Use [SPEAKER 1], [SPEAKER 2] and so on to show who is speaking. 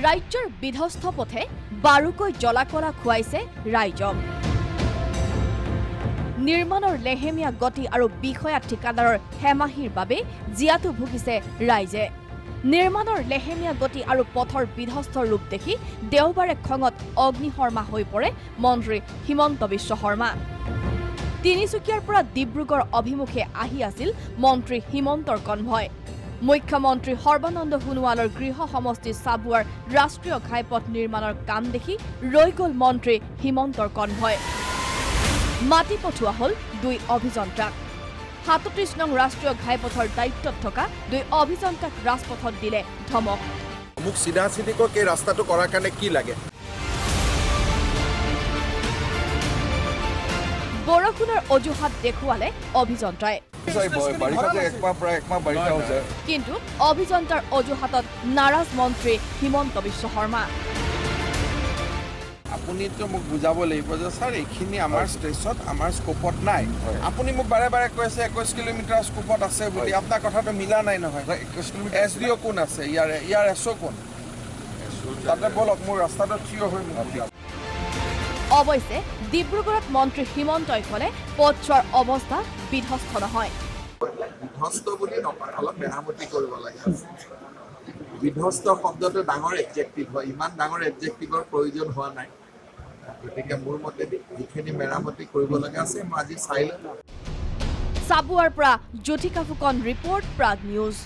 [SPEAKER 1] ৰাজ্যৰ বিধ্বস্ত পথে বাৰুকৈ জ্বলাকলা খুৱাইছে ৰাইজক। নিৰ্মাণৰ লেহেমীয়া গতি আৰু বিষয়া ঠিকাদাৰৰ হেমাহিৰ বাবে জিয়াতো ভুগিছে ৰাইজে। নিৰ্মাণৰ লেহেমীয়া গতি আৰু পথৰ বিধ্বস্ত ৰূপ দেখি দেওবাৰে খঙত অগ্নিশৰ্মা হৈ পৰে মন্ত্ৰী হিমন্ত বিশ্ব শৰ্মা। তিনিচুকীয়াৰ পৰা ডিব্ৰুগড় অভিমুখে আহি আছিল মন্ত্ৰী হিমন্তৰ কনভয়। মুখ্যমন্ত্ৰী সৰ্বানন্দ সোণোৱালৰ গৃহ সমষ্টি চাবুৱাৰ ৰাষ্ট্ৰীয় ঘাইপথ নিৰ্মাণৰ কাম দেখি ৰৈ গ'ল মন্ত্ৰী হিমন্তৰ কনভয়। মাতি পঠোৱা হ'ল 2 অভিযন্তাক। 37 নং ৰাষ্ট্ৰীয় ঘাইপথৰ দায়িত্বত থকা 2 অভিযন্তাক ৰাজপথত দিলে ধমক।
[SPEAKER 2] মোক চিধা চিধিকৈ এই ৰাস্তাটো কৰাৰ কাৰণে কি লাগে?
[SPEAKER 1] বৰষুণৰ অজুহাত দেখুৱালে অভিযন্তাই। কিন্তু অভিযন্তাৰ অজুহাতত নাৰাজ মন্ত্ৰী হিমন্ত বিশ্ব শৰ্মা।
[SPEAKER 3] আপুনিতো মোক বুজাব লাগিব যে ছাৰ এইখিনি আমাৰ ষ্টেচত আমাৰ স্কোপত নাই। আপুনি মোক বাৰে বাৰে কৈছে 21 কিলোমিটাৰ স্কোপত আছে বুলি। আপোনাৰ কথাটো মিলা নাই নহয়। SDO কোন আছে ইয়াৰ SO কোন? তাতে বলক মোৰ ৰাস্তাটো থিয় হৈ মোক।
[SPEAKER 1] অৱশ্যে ডিব্ৰুগড়ত মন্ত্ৰী হিমন্তই ক'লে পথছোৱাৰ অৱস্থা বিধ্বস্ত নহয়।
[SPEAKER 4] বিধ্বস্ত বুলি নকয়, অলপ মেৰামতি কৰিব লাগে। বিধ্বস্ত শব্দটো ডাঙৰ এডজেক্টিভ হয়, ইমান ডাঙৰ এডজেক্টিভৰ প্ৰয়োজন হোৱা নাই। গতিকে মোৰ মতেদি যিখিনি মেৰামতি কৰিব লগা আছে মই আজি চাই লম।
[SPEAKER 1] চাবুৱাৰ পৰা জ্যোতিকা ফুকন ৰিপৰ্ট, প্ৰাগ নিউজ।